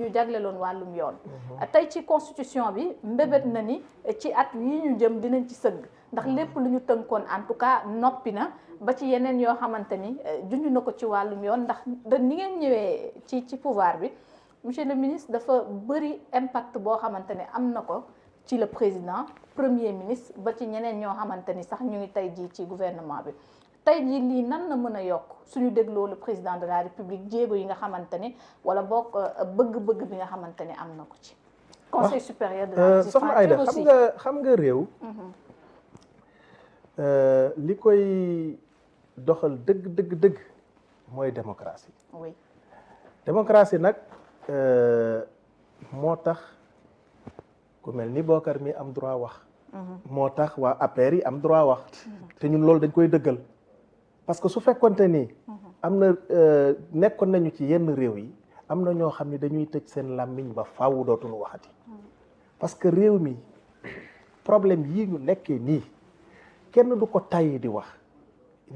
yu jagleloon wàllum yoon tey ci constitution bi mbébét na ni ci at yi ñu jëm dinañ ci sëgg ndax lépp lu ñu tënkoon en tout cas noppi na ba ci yeneen yoo xamante ni junj na ko ci wàllum yoon ndax ni ngeen ñëwee ci pouvoir bi monsieur le ministre dafa bëri impact boo xamante ne am na ko ci le président premier ministre ba ci ñeneen ñoo xamante ni sax ñu ngi tey jii ci gouvernement bi tey jii lii nan na mën a yokk suñu dégloo le président de la république jéego yi nga xamante ni wala boog bëgg-bëgg bi nga xamante ni am na ko ci conseil supérieur de la magistrature soxna Aïda xam nga réew li koy doxal dëgg mooy démocratie oui démocratie nag moo tax ku mel ni Bokar mi am droit wax moo tax waa APR yi am droit wax te ñun loolu dañ koy dëggal parce que su fekkonte ni am na nekkoon nañu ci yenn réew yi am na ñoo xam ne dañuy tëj seen làmmiñ ba faaw dootuñu waxati parce que réew mi problème yii ñu nekkee nii kenn du ko tàyyi di wax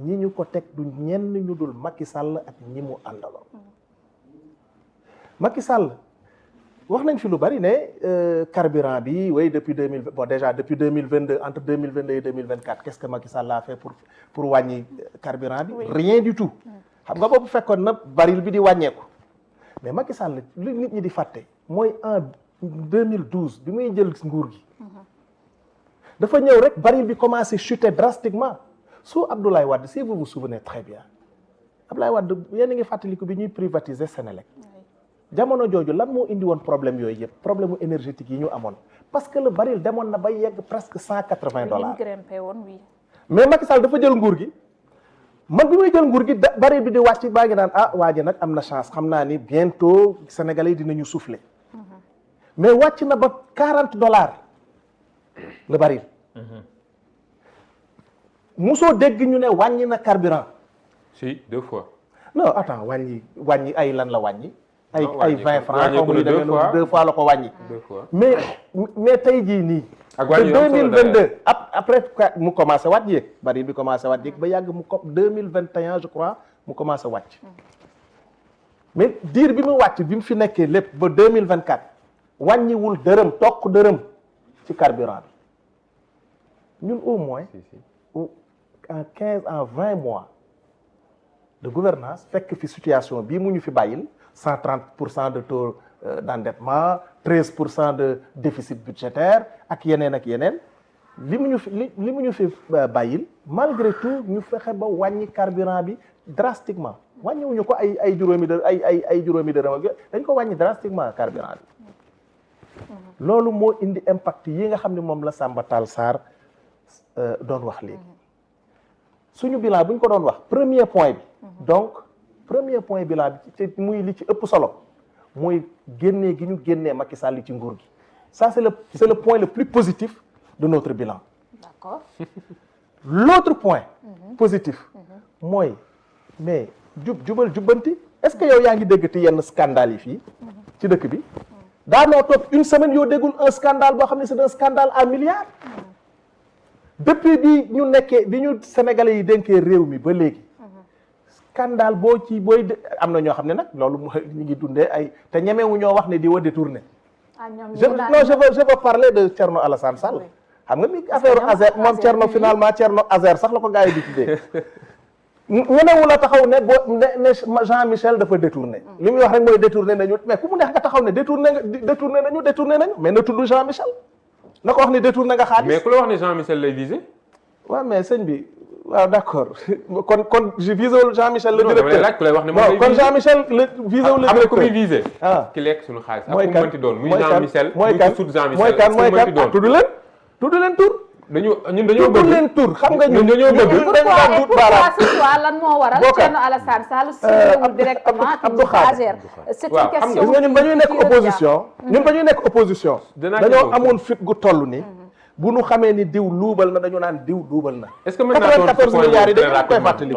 ñi ñu ko teg du ñenn ñu dul Macky Sall ak ñi mu àndaloon Macky Sall wax nañ fi lu bari ne carburant bi oui depuis 2000 bon déjà depuis 2022 entre 2022 et 2024 qu'est-ce que Macky Sall a fait pour wàññi carburant bi rien du tout xam nga boobu fekkoon na baril bi di wàññeeku mais Macky Sall li nit ñi di fàtte mooy en 2012 bi muy jël nguur gi dafa ñëw rek baril bi commencé chuter drastiquement sous Abdoulaye Wade si vous vous souvenez très bien Abdoulaye Wade yéen a ngi fàttaliku bi ñuy privatiser Sénélec jamono jooju lan moo indi woon problème yooyu yëpp problème mu énergétique yi ñu amoon parce que le baril demoon na ba yegg presque $180 mais Macky Sall dafa jël nguur gi man bi muy jël nguur gi baril bi di wàcc baa ngi naan waa ji nag am na chance xam naa ni bientôt Sénégalais yi dinañu souffler mais wàcc na ba $40 le baril musoo dégg ñu ne wàññi na carburant si 2 fois non attends wàññi ay lan la wàññi ay 20 francs comme ni demee noonu 2 fois la ko wàññi mais tey jii nii de 2022 après mu commencé wàcc yéeg baril bi commencé wàcc yéeg ba yàgg mu ko 2021 je crois mu commencé wàcc mais diir bi mu wàcc bi mu fi nekkee lépp ba 2024 wàññiwul dërëm tokk dërëm ci carburant bi ñun au moins en 20 mois de gouvernance fekk fi situation bii mu ñu fi bàyyil 130% de taux d'endettement 13% de déficit budgétaire ak yeneen li mu ñu fi bàyyil malgré tout ñu fexe ba wàññi carburant bi drastiquement wàññiwuñu ko ay juróomi dërëm ay juróomi dërëm ak dañ ko wàññi drastiquement carburant bi loolu moo indi impact yi nga xam ne moom la Samba Tall Sarr doon wax léegi suñu bilan bu ñu ko doon wax premier point bi donc premier point bilan bi te muy li ci ëpp solo mooy génnee gi ñu génnee Macky Sall ci nguur gi ça c'est le point le plus positif de notre bilan. D'accord. L'autre point positif mooy mais jubbanti est-ce que yow yaa ngi dégg te yenn scandale yi fii ci dëkk bi daanoo toog une semaine yoo déggul un scandale boo xam ne c'est un scandale à milliards depuis bi ñu Sénégalais yi dénkee réew mi ba léegi scandale booy am na ñoo xam ne nag loolu ñu ngi dundee ay te ñemewu ñoo wax ne di wa détourné je veux parler de Thierno Alassane Sall xam nga ni affaire Azer moom Thierno finalement Thierno Azer sax la ko gars yi di tuddee ñemewu la taxaw ne Jean-Michel dafa détourné li muy wax rek mooy détourné nañu mais ku mu neex nga taxaw ne détourné nañu mais na tudd Jean-Michel na ko wax ne détourné nga xaalis mais ku la wax ne Jean-Michel lay visé waaw mais sëñ bi waaw d'accord kon je vise Jean-Michel le directeur laaj ku lay wax ne non kon Jean-Michel le vise le directeur ku muy visé ki lekk suñu xaalis mooy kan muy Jean-Michel mooy kan tudd leen tur ñun dañoo bëgg tudd leen tur xam nga ñun dañoo bëgg pourquoi ce soit lan moo waral Thierno Alassane Sall siwul directement Abdou Khadre c'est une question gis nga ñun ba ñuy nekk opposition dañoo amoon fit gu toll ni bu nu xamee ni diw luubal na dañu naan diw luubal na est-ce que mën naa 94 milliards yi dañu koy fàttali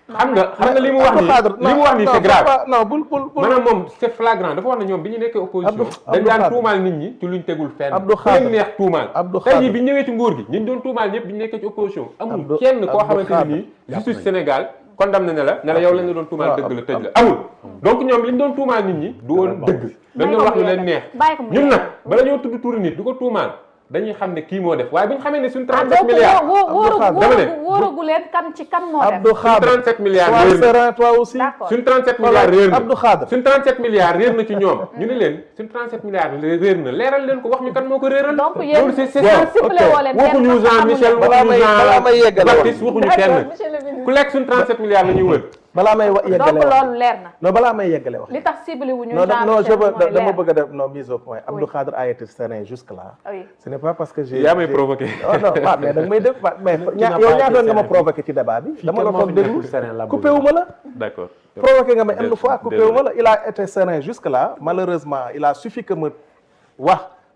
xam nga li mu wax ni c'est grave non bul maanaam moom c'est flagrant dafa wax ne ñoom bi ñu nekkee opposition dañ daan tuumaal nit ñi ci luñ tegul fenn Abdou Khadre leen neex tuumaal tey jii bi ñu ñëwee ci nguur gi ñu doon tuumaal ñëpp bi ñu nekkee ci opposition amul kenn koo xamante ne nii justice Sénégal condamné ne la yow lañ la doon tuumaal dëgg la tëj la amul donc ñoom li ñu doon tuumaal nit ñi du woon dëgg dañ doon wax lu leen neex ñun nag bala ñoo tudd turu nit du ko tuumaal dañuy xam ne kii moo def waaye bu ñu xamee ne suñ 37 milliards wóoragu leen kan moo def Abdou Khadre 37 milliards réer toi aussi suñ 37 milliards réer na Abdou Khadre suñ 37 milliards réer na ci ñoom ñu ne leen suñ 37 milliards réer na leeral leen ko wax ñu kan moo ko réeral donc yéen loolu c'est ciblé woo leen waxuñu Jean Michel waxuñu Jean Baptiste waxuñu kenn ku lekk suñ 37 milliards la ñuy wër balaa may yeggale donc loolu leer na non balaa may yeggale wax li tax ciblé wuñu non je veux dama bëgg a def non mise au point Abdou Khadre a été serein jusque là ce n'est pas parce que j'ai yaa may provoqué non waaw mais da nga may def mais yow ñaata nga ma provoqué ci débat bi dama la toog déglu coupé wu ma la d'accord provoqué nga ma une fois coupé wu ma la il a été serein jusque là malheureusement il a suffi que ma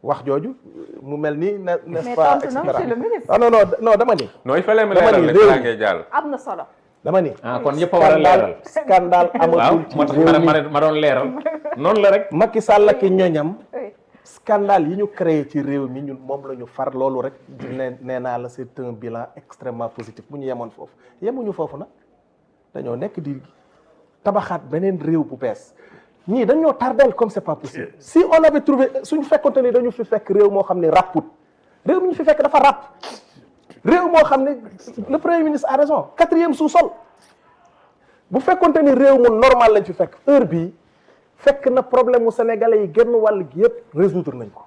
wax jooju mu mel ni n'est-ce pas et cetera non dama ni non il fallait me leeral rek laa ngay jàll am na solo dama ni kon ñëpp a war a leeral scandale amatul ci moo tax ma doon leeral noonu la rek Macky Sall ak ñoñam scandale yi ñu créé ci réew mi ñun moom la ñu far loolu rek nee naa la c'est un bilan extrêmement positif bu ñu yemoon foofu yemuñu foofu nag dañoo nekk di tabaxaat beneen réew bu bees ñii dañoo tardel comme c'est pas possible si on avait trouvé suñu fekkonte ni dañu fi fekk réew moo xam ne rapput réew mi ñu fi fekk dafa rapp réew moo xam ne le premier ministre a raison 4e sous-sol bu fekkonte ni réew mu normal lañ fi fekk heure bii fekk na problème mu sénégalais yi genn wàll gi yëpp résoudre nañ ko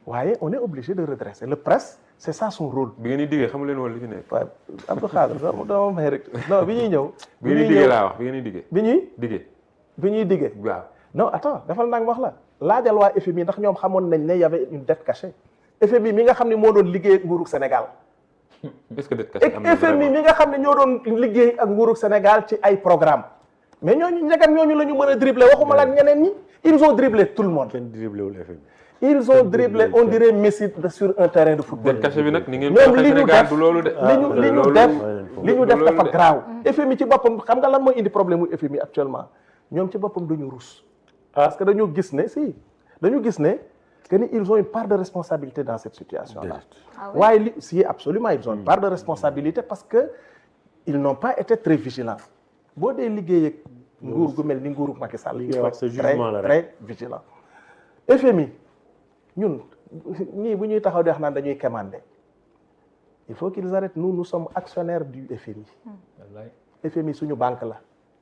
waaye on est obligé de redresser le presse c'est ça son rôle. bi ngeen di diggee xamu leen woon li fi nekk. waaw Abdou Khadre dama may rek non bi ñuy ñëw. bi ñuy diggee laa wax bi ngeen di diggee. bi ñuy diggee. waaw non attends defal naa wax la laajal waa FMI ndax ñoom xamoon nañ ne y avait une dette cachée FMI mi nga xam ne moo doon liggéey ak nguurug Sénégal. est-ce que dette cachée am na FMI mi nga xam ne ñoo doon liggéey ak nguurug Sénégal ci ay programme mais ñooñu njëkk ñooñu la ñu mën a dribbler waxuma la ak ñeneen ñi ils ont dribblé tout le monde. kenn dribblé wul FMI. ils ont dribblé on dirait Messi sur un terrain de football. dette cachée bi nag ni ngeen ko waxee Sénégal du loolu de. li ñu def dafa graaw. FMI ci boppam xam nga lan mooy indi problème mu FMI actuellement ñoom ci boppam duñu rus. parce que dañu gis ne que ni ils ont une part de responsabilité dans cette situation là. waaye si absolument ils ont une part de responsabilité parce que ils n'ont pas été très vigilants. boo dee liggéey ak nguur gu mel ni nguuru Macky Sall il faut être très vigilant. FMI ñun ñii bu ñuy taxaw di wax naan dañuy commander il faut qu'ils arrêtent nous sommes actionnaires du FMI. FMI suñu banque la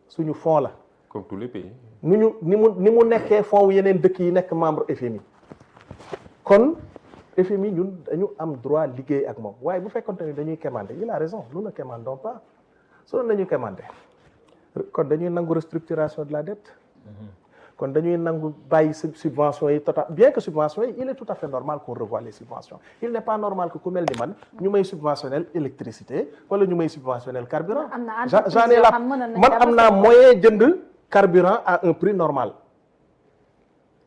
suñu fonds la. comme tous les pays. ni mu nekkee fonds yeneen dëkk yi nekk membre FMI kon FMI ñun dañu am droit liggéey ak moom waaye bu fekkonte ni dañuy commander il a raison nous ne commandons pas su doon dañuy commander kon dañuy nangu restructuration de la dette. kon dañuy nangu bàyyi subventions yi total bien que subventions yi il est tout à fait normal qu'on revoie les subventions il n'est pas normal que ku mel ni man ñu may subventionnel électricité wala ñu may subventionnel carburant j'en ai la man am naa moyen jënd carburant à un prix normal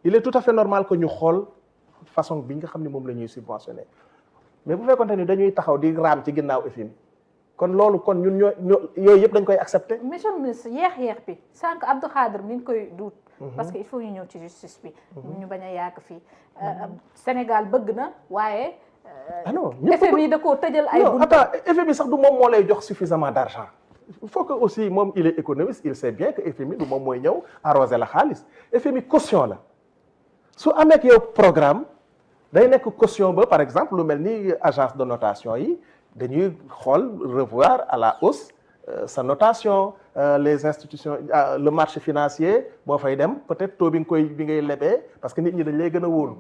il est tout à fait normal que ñu xool façon bi nga xam ne moom la ñuy subventionné mais bu fekkonte ni dañuy taxaw di raam ci ginnaaw FMI kon loolu kon ñun ñoo yooyu yëpp dañ koy accepter. monsieur le ministre yeex bi sànq Abdou Khadre mi ngi koy duut. parce que il faut ñu ñëw ci justice bi. ñu bañ a yàgg fii Sénégal bëgg na waaye. ah non FMI da koo tëjal ay. non attends FMI sax du moom moo lay jox suffisamment d'argent. il faut que aussi moom il est économiste il sait bien que FMI du moom mooy ñëw arroser la xaalis FMI caution la su amee ak yow programme day nekk caution ba par exemple lu mel ni agence de notation yi. dañuy xool revoir à la hausse sa notation les institutions le marché financier boo fay dem peut-être taux bi ngay lebee parce que nit ñi dañ lay gën a wóolu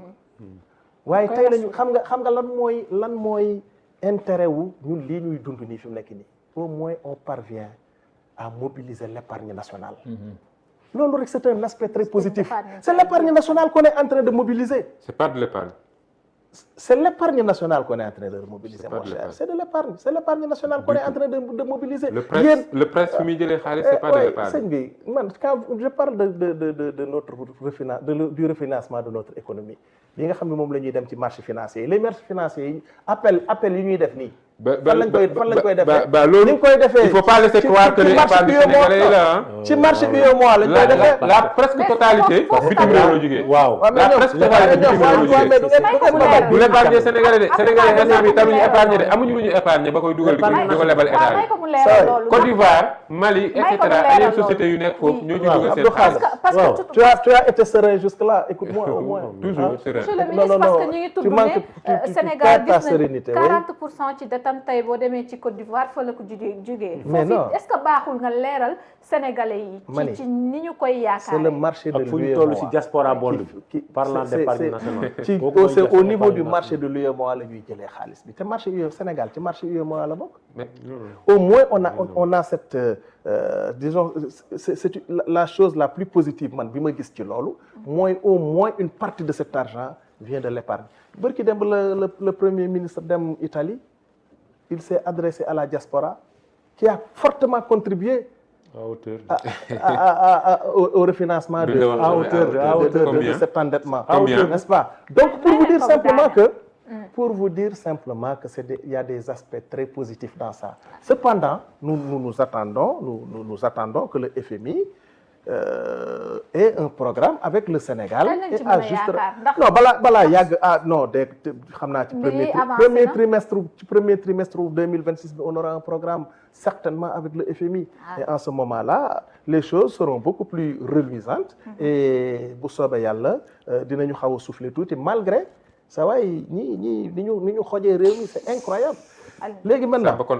waaye tey lañu xam nga lan mooy intérêt wu ñun lii ñuy dund nii fi mu nekk nii au moins on parvient à mobiliser l'épargne nationale loolu rek c'est un aspect très positif c'est l'épargne nationale qu'on est en train de mobiliser c'est pas de l'épargne. C'est l'épargne nationale qu'on est en train de mobiliser, mon cher. C'est de l'épargne. C'est l'épargne nationale qu'on est en train de mobiliser. Le presse fi muy jëlee xaalis c'est pas de l'épargne. Sëñ bi man quand je parle de notre du refinancement de notre économie bi nga xam ne moom la ñuy dem ci marché financier yi les marchés financiers yi appel yi ñuy def nii fan lañ koy defee ba loolu ni nga koy defee il faut pas laisser croire que les épargne sénégalais la ci marché UEMOA lañ koy defee la presque totalité bitim réew la jógee waaw la presque totalité bitim réew la jógee du l'épargne sénégalais de sénégalais instant bi taluñu épargne de amuñu lu ñu épargne ba koy dugal di ko lebal état bi Côte d'Ivoire Mali et cetera ay yeneen sociétés yu nekk foofu ñoo ci dugal seen xaalis tu as été serein jusque là écoute-moi au moins toujours serein monsieur le ministre parce que ñu ngi tudd ne Sénégal gis na 40% ci détente tey boo demee ci Côte d'Ivoire fa la ko jugee mais non est-ce que baaxul nga leeral sénégalais yi ci ni ñu koy yaakaar c'est le marché de fu ñu toll ci diaspora bond bi parlant d'épargne nationale c'est au niveau du marché de l'UEMOA la ñuy jëlee xaalis bi te marché UEMOA Sénégal ci marché UEMOA la bokk au moins on a cette disons c'est la chose la plus positive man bi ma gis ci loolu mooy au moins une partie de cet argent vient de l'épargne bërki dem le premier ministre dem Italie il s'est adressé à la diaspora qui a fortement contribué au refinancement à hauteur de cet endettement, n'est-ce pas? Donc pour vous dire simplement que il y a des aspects très positifs dans ça. Cependant, nous attendons que le FMI ait un programme avec le Sénégal et à juste non balaa yàgg non de xam naa ci premier trimestre 2026 on aura un programme certainement avec le FMI et en ce moment-là les choses seront beaucoup plus reluisantes et bu soobee yàlla dinañu xaw a souffler tuuti malgré ça waay ni ñu xojee réew mi c'est incroyable. léegi maintenant pour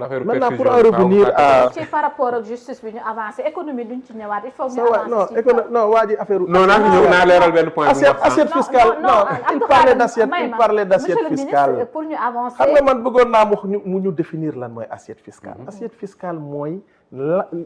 en revenir à ci par rapport ak justice bi ñu avancé économie duñ ci ñëwaat il faut ñu avancer non waa ji affaire non naa fi ñëw naa leeral benn point assiette fiscale non il parlait d'assiette fiscale pour ñu avancer xam nga man bëggoon naa mu ñu définir lan mooy assiette fiscale assiette fiscale mooy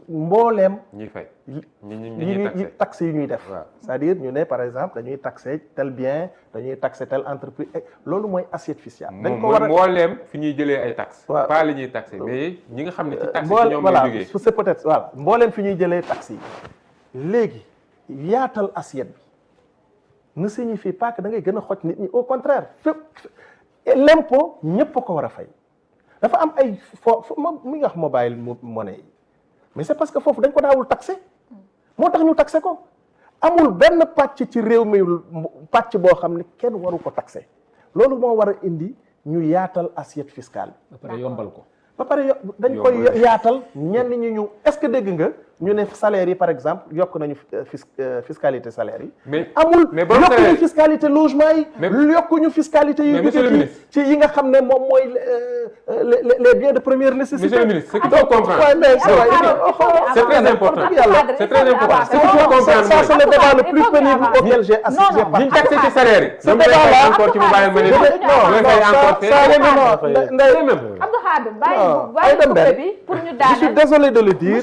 mbooleem ñuy fay ñi taxe yi ñuy def c'est-à-dire ñu ne par exemple dañuy taxer tel bien dañuy taxer telle entreprise loolu mooy assiette fiscale dañ ko war a mbooleem fi ñuy jëlee ay taxes pas li ñuy taxer mais ñi nga xam ne ci taxes yi ñoom lay jógee c'est peut-être voilà mbooleem fi ñuy jëlee taxes yi léegi yaatal assiette bi ne signifie pas que da ngay gën a xoj nit ñi au contraire fépp l'impôt ñëpp ko war a fay dafa am ay mi nga wax mobile money yi mais c'est parce que foofu dañ ko daawul taxé moo tax ñu taxé ko amul benn pàcc ci réew mi pàcc boo xam ne kenn waru ko taxé loolu moo war a indi ñu yaatal assiette fiscale ba pare yombal ko ba pare dañ koy yaatal ñenn ñi ñu est-ce que dégg nga ñu ne salaire yi par exemple yokk nañu fiscalité salaire yi mais amul yokkuñu fiscalité logement yi yokkuñu fiscalité yi jóge ci yi nga xam ne moom mooy les biens de première nécessité. Monsieur le ministre, ce qu'il faut comprendre c'est très important c'est très important ce qu'il faut comprendre ça c'est le débat le plus pénible auquel j'ai assisté ñu taxé ci salaire yi ce débat encore ci mobile money je suis désolé de le dire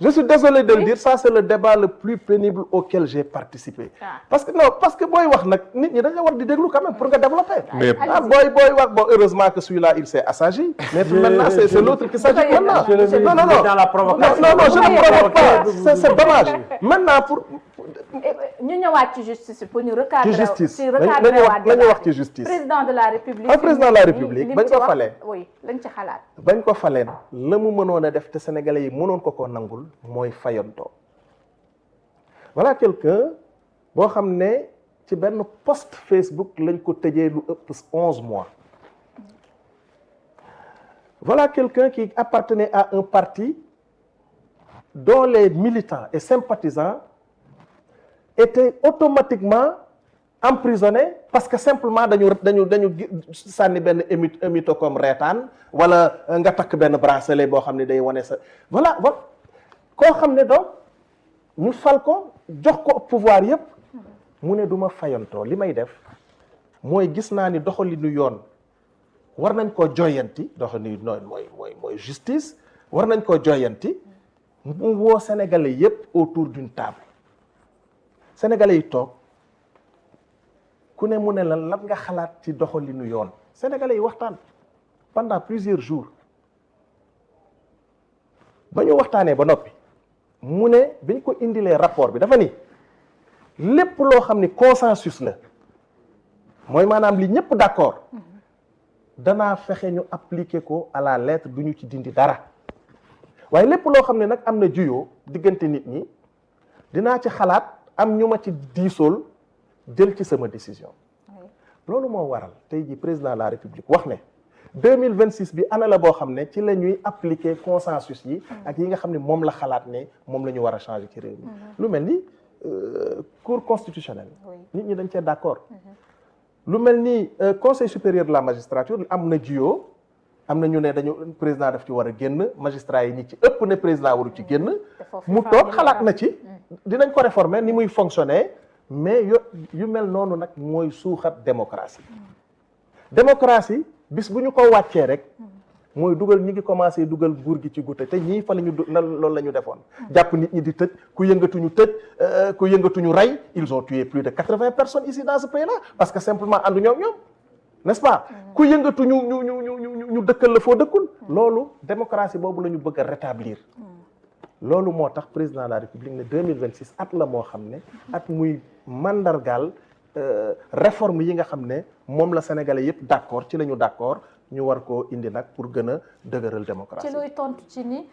je suis désolé de le dire ça c'est le débat le plus pénible auquel j'ai participé parce que booy wax nag nit ñi dañu war di déglu quand même pour nga développer booy wax bon heureusement que celui-là il s'est assagi mais maintenant c'est l'autre qui s'agit maintenant non je ne provoque pas c'est dommage maintenant pour ñu ñëwaat ci justice pour ñu recadrer ci justice nañu wax ci justice président de la république président de la république bañ ko falee oui lañ ci xalaat bañ ko faleen la mu mënoon a def te sénégalais yi mënoon ko nangul mooy fayantoo voilà quelqu'un boo xam ne ci benn post Facebook lañ ko tëjee lu ëpp 11 mois voilà quelqu'un qui appartenait à un parti dont les militants et sympathisants étaient automatiquement emprisonnés parce que simplement dañu sànni benn émito comme reetaan wala nga takk benn bracelet boo xam ne day wane sa voilà koo xam ne donc ñu fal ko jox ko pouvoir yépp mu ne du ma fayantoo li may def mooy gis naa ni doxalinu yoon war nañ koo joyanti doxalinu yoon mooy justice war nañ koo joyanti mu woo sénégalais yépp autour d'une table sénégalais yi toog ku ne mu ne lan nga xalaat ci doxalinu yoon sénégalais yi waxtaan pendant plusieurs jours ba ñu waxtaanee ba noppi mu ne biñ ko indilee rapport bi dafa ni lépp loo xam ni consensus la mooy maanaam li ñëpp d'accord danaa fexe ñu appliquer ko à la lettre du ñu ci dindi dara waaye lépp loo xam ne nag am na juyoo diggante nit ñi dinaa ci xalaat am ñu ma ci diisool jël ci sama décision loolu moo waral tey ji président de la république wax ne 2026 bi année la boo xam ne ci la ñuy appliquer consensus yi ak yi nga xam ne moom la xalaat ne moom la ñu war a changer ci réew mi lu mel ni cour constitutionnelle nit ñi dañ cee d'accord lu mel ni conseil supérieur de la magistrature am na juyoo am na ñu ne dañu président daf ci war a génn magistrat yi ñi ci ëpp ne président waru ci génn mu toog xalaat na ci dinañ ko réformer ni muy fonctionner mais yu mel noonu nag mooy suuxat démocratie démocratie bis bu ñu ko wàccee rek mooy dugal ñi ngi commencé dugal nguur gi ci gute te ñii fa lañu loolu la ñu defoon jàpp nit ñi di tëj ku yëngatuñu tëj ku yëngatuñu rey ils ont tué plus de 80 personnes ici dans ce pays-là parce que simplement àndu ñoom n'est-ce pas ku yëngatu ñu dëkkal la foo dëkkul loolu démocratie boobu la ñu bëgg a rétablir loolu moo tax président de la république ne 2026 at la moo xam ne at muy mandargaal réforme yi nga xam ne moom la sénégalais yëpp d'accord ci la ñu d'accord ñu war koo indi nag pour gën a dëgëral démocratie. ci luy tontu ci ni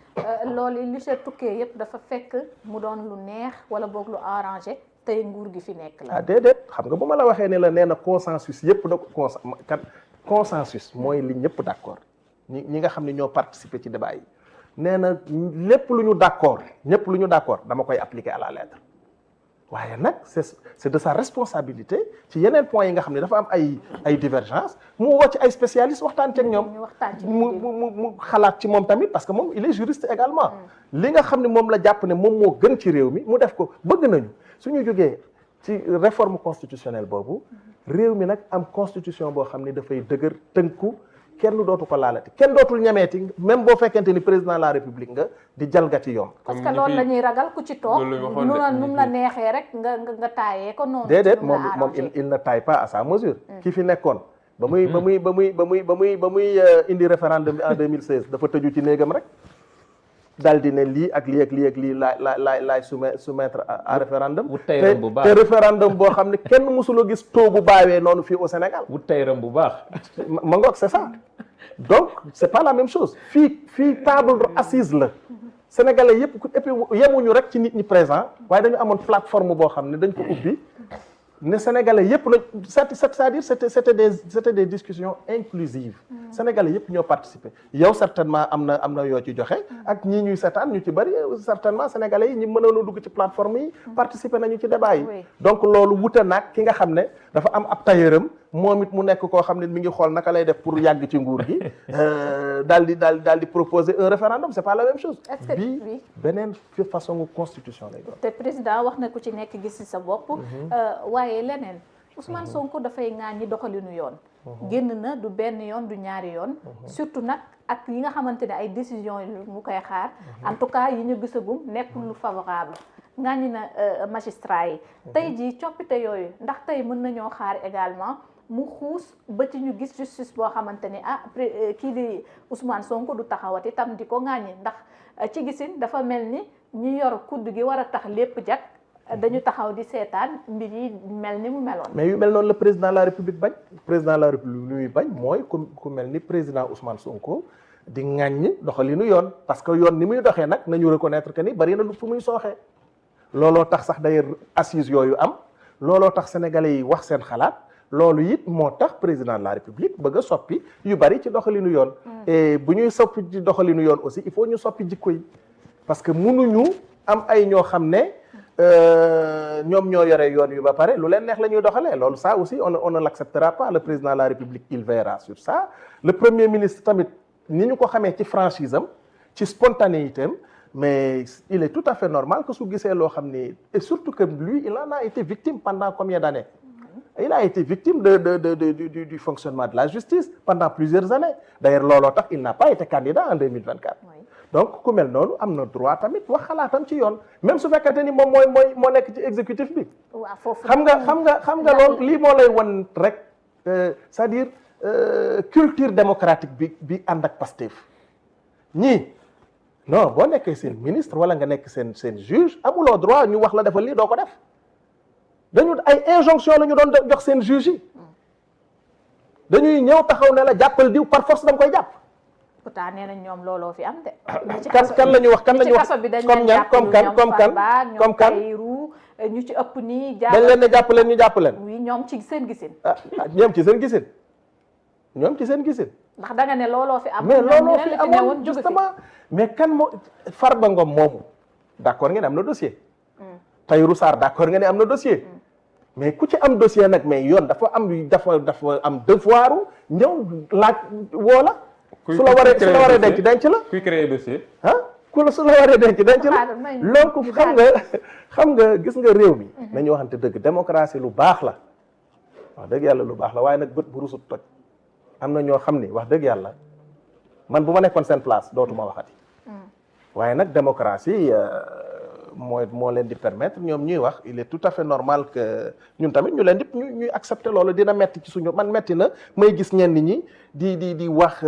loolu li see tukkee yëpp dafa fekk mu doon lu neex wala boog lu arrangé tey nguur gi fi nekk la. ah déedéet xam nga bu ma la waxee ne la nee na consensus yëpp da consensus mooy li ñëpp d'accord ñi nga xam ne ñoo participer ci débat yi nee na lépp lu ñu d'accord ñëpp lu ñu d'accord dama koy appliquer à la lettre. waaye nag c'est de sa responsabilité ci yeneen points yi nga xam ne dafa am ay divergence mu woo ci ay spécialistes waxtaan ci ak ñoom mu xalaat ci moom tamit parce que moom il est juriste également li nga xam ne moom la jàpp ne moom moo gën ci réew mi mu def ko bëgg nañu suñu jógee ci réforme constitutionnelle boobu réew mi nag am constitution boo xam ne dafay dëgër tënku kenn dootu ko laalati kenn dootul ñameeti même boo fekkente ni président de la république nga di jalgati yoon. parce que loolu la ñuy ragal ku ci toog nu mu la neexee rek nga taayee ko noonu. déedéet moom il ne taille pas à sa mesure. ki fi nekkoon ba muy indi référendum bi en 2016 dafa tëju ci néegam rek daal di ne lii ak lii ak lii ak lii laay soumettre à référendum. wut tayram bu baax te référendum boo xam ne kenn mësuloo gis taux bu baawee noonu fii au Sénégal. wut tayram bu baax. ma ngoog c'est ça donc c'est pas la même chose fii table assise la sénégalais yëpp et puis yemuñu rek ci nit ñi présent waaye dañu amoon plateforme boo xam ne dañ ko ubbi ne sénégalais yëpp la c'est-à-dire c'était des discussions inclusives sénégalais yëpp ñoo participer yow certainement am na yoo ci joxe ak ñii ñuy seetaan ñu ci bari certainement sénégalais yi ñi mënoon a dugg ci plateforme yi participer nañu ci débat yi donc loolu wute nag ki nga xam ne dafa am ab tailleuram moom it mu nekk koo xam ne mi ngi xool naka lay def pour yàgg ci nguur gi daal di proposer un référendum c'est pas la même chose bii beneen façon constitution lay doon te président wax na ku ci nekk gis ci sa bopp waaye leneen Ousmane Sonko dafay ŋaaññi doxalinu yoon génn na du benn yoon du ñaari yoon surtout nag ak yi nga xamante ne ay décisions yi mu koy xaar en tout cas yi ñu gisagum nekkul lu favorable ŋaaññi na magistrat yi tey jii coppite yooyu ndax tey mën nañoo xaar également mu xuus ba ci ñu gis justice boo xamante ni kii di Ousmane Sonko du taxawati tam di ko ŋaaññi ndax ci gisin dafa mel ni ñi yor kudd gi war a tax lépp jag dañu taxaw di seetaan mbir yi mel ni mu meloon. mais yu mel noonu la président de la république bañ président de la république lu muy bañ mooy ku mel ni président Ousmane Sonko di ŋàññ doxalinu yoon parce que yoon ni muy doxee nag nañu reconnaître que ni bari na lu fu muy sooxee looloo tax sax d'ailleurs assises yooyu am looloo tax sénégalais yi wax seen xalaat loolu it moo tax président de la république bëgg a soppi yu bari ci doxalinu yoon. et bu ñuy soppi ci doxalinu yoon aussi il faut ñu soppi jikko yi parce que mënuñu am ay ñoo xam ne. ñoom ñoo yore yoon yu ba pare lu leen neex la ñuy doxalee loolu ça aussi on ne l'acceptera pas le président de la république il veillera sur ça le premier ministre tamit ni ñu ko xamee ci franchise am ci spontanéité am mais il est tout à fait normal que su gisee loo xam ni et surtout que lui il en a été victime pendant combien d'années il a été victime du fonctionnement de la justice pendant plusieurs années d'ailleurs looloo tax il n'a pas été candidat en 2024 donc ku mel noonu am na droit tamit wax xalaatam ci yoon même su fekkente ni moom moo nekk ci exécutif bi. xam nga loolu lii moo lay wan rek c'est-à-dire culture démocratique bi ànd ak Pastef ñii non boo nekkee seen ministre wala nga nekk seen juge amuloo droit ñu wax la defal lii doo ko def dañu ay injonction la ñu doon jox seen juge yi dañuy ñëw taxaw ne la jàppal diw par force da nga koy jàpp. pourtant nee nañ ñoom looloo fi am de. kan la ñu wax kan la ñu wax comme ñan comme kan ñu ci ëpp nii. dañ leen ne jàpp leen ñu jàpp leen. oui ñoom ci seen gisin. ñoom ci seen gisin. ñoom ci seen gisin. ndax da nga ne looloo fi am. mais looloo fi amoon justement mais kan moo Farba Ngom moomu d'accord ngeen am na dossier. Tahirou Sarr d'accord nga ne am na dossier. mais ku ci am dossier nag mais yoon dafa am devoiru ñëw laaj woo la. su la waree denc denc la. kuy créer dossier. su la waree denc denc la. donc xam nga gis nga réew mi. nañu waxante dëgg démocratie lu baax la. wax dëgg yàlla lu baax la waaye nag bët bu rusut toj. am na ñoo xam ni wax dëgg yàlla man bu ma nekkoon seen place dootuma waxati. waaye nag démocratie moo leen di permettre ñoom ñuy wax il est tout à fait normal que ñun tamit ñu leen di ñuy accepter loolu dina metti ci suñu man metti na may gis ñenn ñi di wax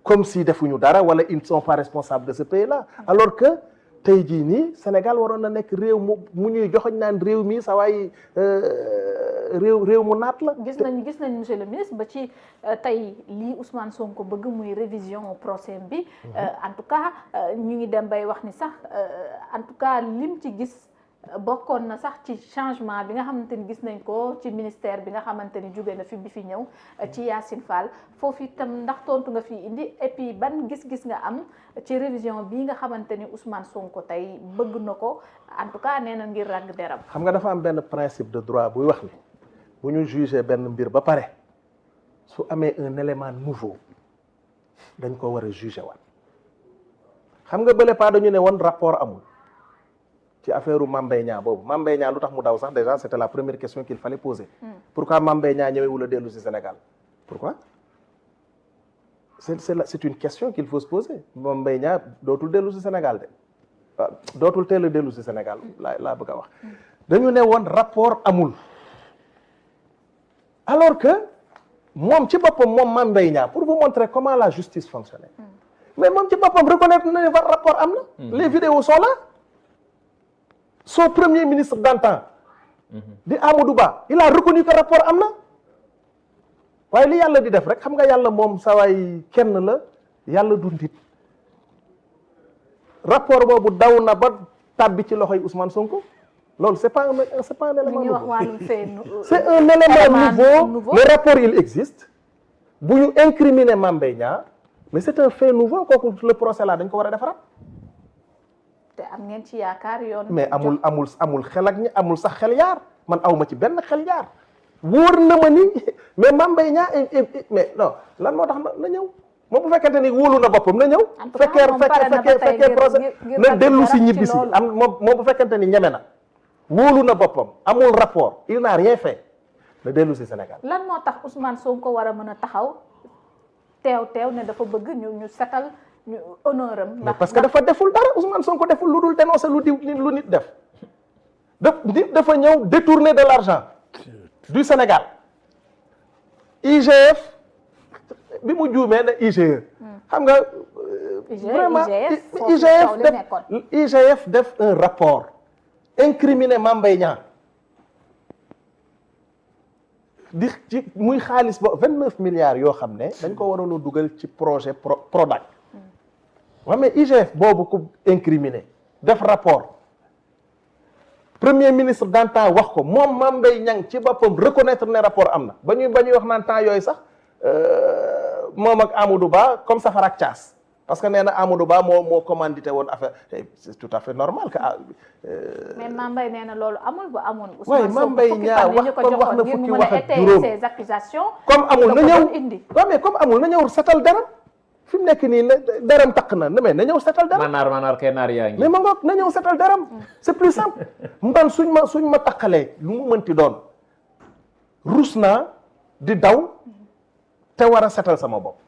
comme si defuñu dara wala ils ne sont pas responsables de ce pays là alors que tey jii nii Sénégal waroon na nekk réew mu ñuy joxoñ naan réew mi sa waay réew mu naat la. gis nañ monsieur le ministre ba ci tey lii Ousmane Sonko bëgg muy révision procès bi. en tout cas ñu ngi dem bay wax ni sax en tout cas lim ci gis bokkoon na sax ci changement bi nga xamante ni gis nañ ko ci ministère bi nga xamante ni jóge na fi bi fi ñëw ci Yacine Fall foofu itam ndax tontu nga fi indi et puis ban gis-gis nga am ci révision bii nga xamante ni Ousmane Sonko tey bëgg na ko en tout cas nee na ngir rang deram. xam nga dafa am benn principe de droit buy wax ni bu ñu jugé benn mbir ba pare su amee un élément nouveau dañ ko war a jugé waat xam nga bële pas dañu ne woon rapport amul ci affaire u Mame Mbaye Niang boobu Mame Mbaye Niang lu tax mu daw sax déjà c'était la première question qu'il fallait poser. Pourquoi Mame Mbaye Niang ñëwee wula dellu si Sénégal pourquoi c'est une question qu'il faut se poser Mame Mbaye Niang dootul dellu si Sénégal de waaw dootul teel a dellu si Sénégal laa bëgg a wax dañu ne woon rapport amul alors que moom ci boppam moom Mame Mbaye Niang pour vous montrer comment la justice fonctionnait mais moom ci boppam reconnaître na ne rapport am na les vidéos sont là son premier ministre d'antan di Amadou Ba il a reconnu que rapport am na waaye li yàlla di def rek xam nga yàlla moom sawaay kenn la yàlla du nit rapport boobu daw na ba tàbbi ci loxoy Ousmane Sonko loolu c'est pas un élément nouveau c'est un élément nouveau le rapport il existe bu ñu incriminer Mame Mbaye Niang mais c'est un fait nouveau kooku le procès là dañ ko war a defaraat te am ngeen ci yaakaar yoon. mais amul xel ak amul sax xel yaar man awma ci benn xel yaar wóor na ma ni mais Mame Mbaye Niang mais non lan moo tax na ñëw moom bu fekkente ni wóolu na boppam na ñëw. fekkee procès na dellu si ñibbi si am moom bu fekkente ni ñeme na wóolu na boppam amul rapport il n'a rien fait na dellu si Sénégal. lan moo tax Ousmane Sonko war a mën a taxaw teew ne dafa bëgg ñu setal. ñu honneur am mais parce que dafa deful dara Ousmane Sonko deful lu dul dénoncer lu nit def nit dafa ñëw détourner de l'argent du Sénégal IGF bi mu juumee na IGE xam nga vraiment IGF def un rapport incriminer Mame Mbaye Niang di ci muy xaalis ba 29 milliards yoo xam ne dañ ko waroon a dugal ci projet Prodac waaw mais IGF boobu ku incriminé def rapport premier ministre d'antan wax ko moom Mame Mbaye Niang ci boppam reconnaître ne rapport am na ba ñuy wax naan temps yooyu sax moom ak Amadou Ba comme safara ak caas parce que nee na Amadou Ba moo commandité woon affaire c'est tout à fait normal que mais Mame Mbaye nee na loolu amul ba amoon. waaye Mame Mbaye Niang wax na fukki wax ak juróom ces accusations comme amul na ñëw waaw mais comme amul na ñëw setal deram fi mu nekk nii deram takk na mais na ñëw setal deram manaar kay naar yaa ngi mais ma ngoog na ñëw setal deram c'est plus simple man suñ ma takkalee lu mu mënti doon rus naa di daw te war a setal sama bopp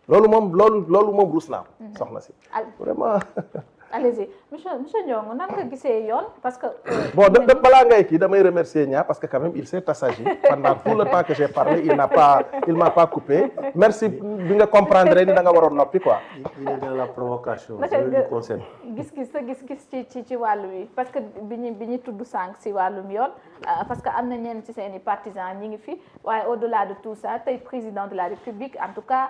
loolu moom rus naa soxna si vraiment allez-y monsieur Ndiongo nan nga gisee yoon parce que bon balaa ngay kii damay remercier Nia parce que quand même il s'est assagi pendant tout le temps que j'ai parlé il m'a pas coupé merci bi nga comprendre ni da nga waroon noppi quoi. il est dans la provocation. naka je le concerne. gis-gis sa gis-gis ci wàllu wi parce que bi ñu tudd sànq si wàllum yoon parce que am na ñenn ci seeni partisans ñi ngi fi waaye au-delà de tout ça tey président de la République en tout cas